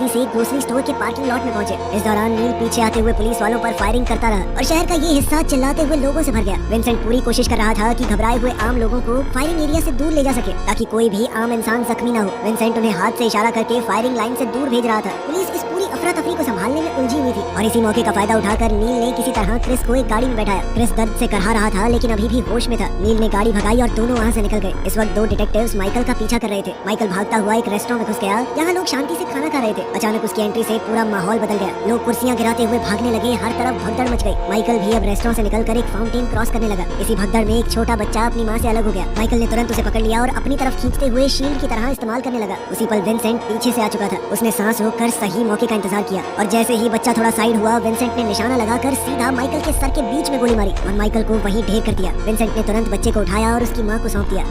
तेजी से grocery store के पार्किंग लॉट में पहुंचे। इस दौरान नील पीछे आते हुए पुलिस वालों पर फायरिंग करता रहा और शहर का ये हिस्सा चिल्लाते हुए लोगों से भर गया। विंसेंट पूरी कोशिश कर रहा था कि घबराए हुए आम लोगों को फायरिंग एरिया से दूर ले जा सके ताकि कोई भी आम इंसान जख्मी न हो। विंसेंट उन्हें हाथ से इशारा करके फायरिंग लाइन से दूर भेज रहा था। पुलिस इस पूरी अफरा तफरी को संभालने में उलझी हुई थी और इसी मौके का फायदा उठाकर नील ने किसी तरह क्रिस को एक गाड़ी में बैठाया। क्रिस दर्द से करहा रहा था लेकिन अभी भी होश में था। नील ने गाड़ी भगाई और दोनों वहाँ से निकल गए। इस वक्त दो डिटेक्टिव्स माइकल का पीछा कर रहे थे। माइकल भागता हुआ एक रेस्टोरेंट में घुस गया। यहाँ लोग शांति से खाना खा रहे थे। अचानक उसकी एंट्री से पूरा माहौल बदल गया। लोग कुर्सियाँ गिराते हुए भागने लगे। हर तरफ भगदड़ मच गई। माइकल भी अब रेस्टोरेंट से निकलकर एक फाउंटेन क्रॉस करने लगा। इसी भगदड़ में एक छोटा बच्चा अपनी माँ से अलग हो गया। माइकल ने तुरंत उसे पकड़ लिया और अपनी तरफ खींचते हुए शील्ड की तरह इस्तेमाल करने लगा। उसी पल विंसेंट पीछे से आ चुका था। उसने सांस रोककर सही मौके का इंतजार किया और जैसे ही बच्चा थोड़ा साइड हुआ, विंसेंट ने निशाना लगाकर सीधा माइकल के सर के बीच में गोली मारी और माइकल को वहीं ढेर कर दिया। विंसेंट ने तुरंत बच्चे को उठाया और उसकी माँ को सौंप दिया।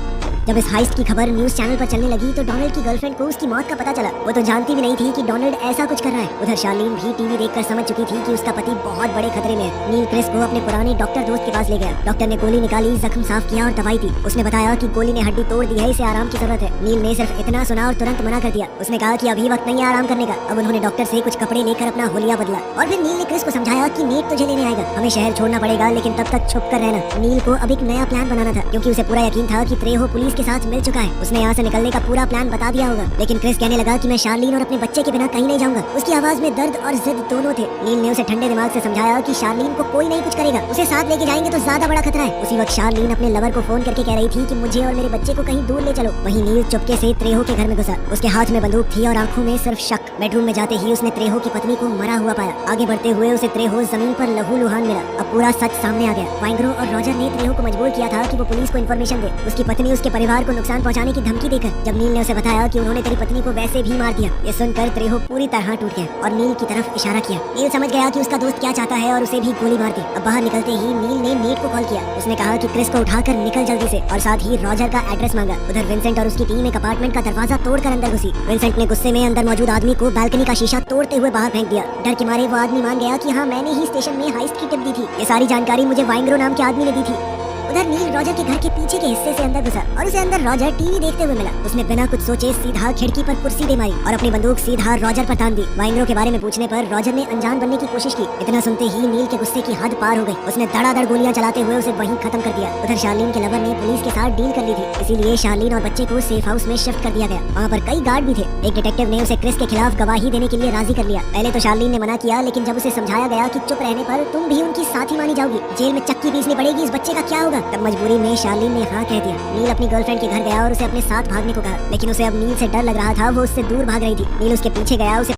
जब इस हाइस्ट की खबर न्यूज चैनल पर चलने लगी तो डोनाल्ड की गर्लफ्रेंड को उसकी मौत का पता चला। वो तो जानती भी नहीं थी कि डोनाल्ड ऐसा कुछ कर रहा है। उधर शार्लीन भी टीवी देखकर समझ चुकी थी कि उसका पति बहुत बड़े खतरे में है। नील क्रिस को अपने पुराने डॉक्टर दोस्त के पास ले गया। डॉक्टर ने गोली निकाली, जख्म साफ किया और दवाई दी। उसने बताया कि गोली ने हड्डी तोड़ दी है, इसे आराम की जरूरत है। नील ने सिर्फ इतना सुना और तुरंत मना कर दिया। उसने कहा कि अभी वक्त नहीं है आराम करने का। अब उन्होंने डॉक्टर से कुछ कपड़े लेकर अपना होलिया बदला और फिर नील ने क्रिस को समझाया कि नेट तुझे लेने आएगा। हमें शहर छोड़ना पड़ेगा लेकिन तब तक छुप कर रहना। नील को अब एक नया प्लान बनाना था क्योंकि उसे पूरा यकीन था कि त्रेहो पुलिस के साथ मिल चुका है। उसने यहाँ से निकलने का पूरा प्लान बता दिया होगा। लेकिन क्रिस कहने लगा कि मैं शार्लीन और अपने बच्चे के बिना कहीं नहीं जाऊंगा। उसकी आवाज में दर्द और जिद दोनों थे। नील ने उसे ठंडे दिमाग से समझाया कि शार्लीन को कोई नहीं कुछ करेगा, उसे साथ लेके जाएंगे तो ज्यादा बड़ा खतरा है। उसी वक्त शार्लीन अपने लवर को फोन करके कह रही थी कि मुझे और मेरे बच्चे को कहीं दूर ले चलो। वहीं नील चुपके से त्रेहो के घर में घुसा। उसके हाथ में बंदूक थी और आंखों में सिर्फ शक। बेडरूम में जाते ही उसने त्रेहो की पत्नी को मरा हुआ पाया। आगे बढ़ते हुए उसे त्रेहो जमीन पर लहूलुहान मिला। अब पूरा सच सामने आ गया। वाइंग्रो और रॉजर ने त्रेहो को मजबूर किया था कि वो पुलिस को इन्फॉर्मेशन दे। उसकी पत्नी उसके परिवार को नुकसान पहुंचाने की धमकी देकर जब नील ने उसे बताया कि उन्होंने तेरी पत्नी को वैसे भी मार दिया, ये सुनकर त्रेहो पूरी तरह टूट गया और नील की तरफ इशारा किया। नील समझ गया कि उसका दोस्त क्या चाहता है और उसे भी गोली मार दी। अब बाहर निकलते ही नील ने नेट को कॉल किया। उसने कहा कि क्रिस को उठाकर निकल जल्दी से और साथ ही रॉजर का एड्रेस मांगा। उधर विंसेंट और उसकी टीम एक अपार्टमेंट का दरवाजा तोड़कर अंदर घुसी। विंसेंट ने गुस्से में अंदर मौजूद आदमी को बालकनी का शीशा तोड़ते हुए बाहर फेंक दिया। डर के मारे वो आदमी मान गया कि हाँ, मैंने ही स्टेशन में हाइस्ट की टिप दी थी। ये सारी जानकारी मुझे वाइंग्रो नाम के आदमी ने दी थी। उधर नील रॉजर के घर के पीछे के हिस्से से अंदर घुसा और उसे अंदर रॉजर टीवी देखते हुए मिला। उसने बिना कुछ सोचे सीधा खिड़की पर कुर्सी दे मारी और अपनी बंदूक सीधा रॉजर पर तान दी। वाइंग्रो के बारे में पूछने पर रॉजर ने अनजान बनने की कोशिश की। इतना सुनते ही नील के गुस्से की हद पार हो गई। उसने धड़ाधड़ गोलियां चलाते हुए उसे वहीं खत्म कर दिया। उधर शार्लीन के लवर ने पुलिस के साथ डील कर ली थी, इसीलिए शार्लीन और बच्चे को सेफ हाउस में शिफ्ट कर दिया गया। वहाँ पर कई गार्ड भी थे। एक डिटेक्टिव ने उसे क्रिस के खिलाफ गवाही देने के लिए राजी कर लिया। पहले तो शार्लीन ने मना किया लेकिन जब उसे समझाया गया कि चुप रहने पर तुम भी उनकी साथी मानी जाओगी, जेल में चक्की पीसनी पड़ेगी, इस बच्चे का क्या होगा, तब मजबूरी में शार्लीन ने हाँ कह दिया। नील अपनी गर्लफ्रेंड के घर गया और उसे अपने साथ भागने को कहा लेकिन उसे अब नील से डर लग रहा था। वो उससे दूर भाग रही थी। नील उसके पीछे गया, उसे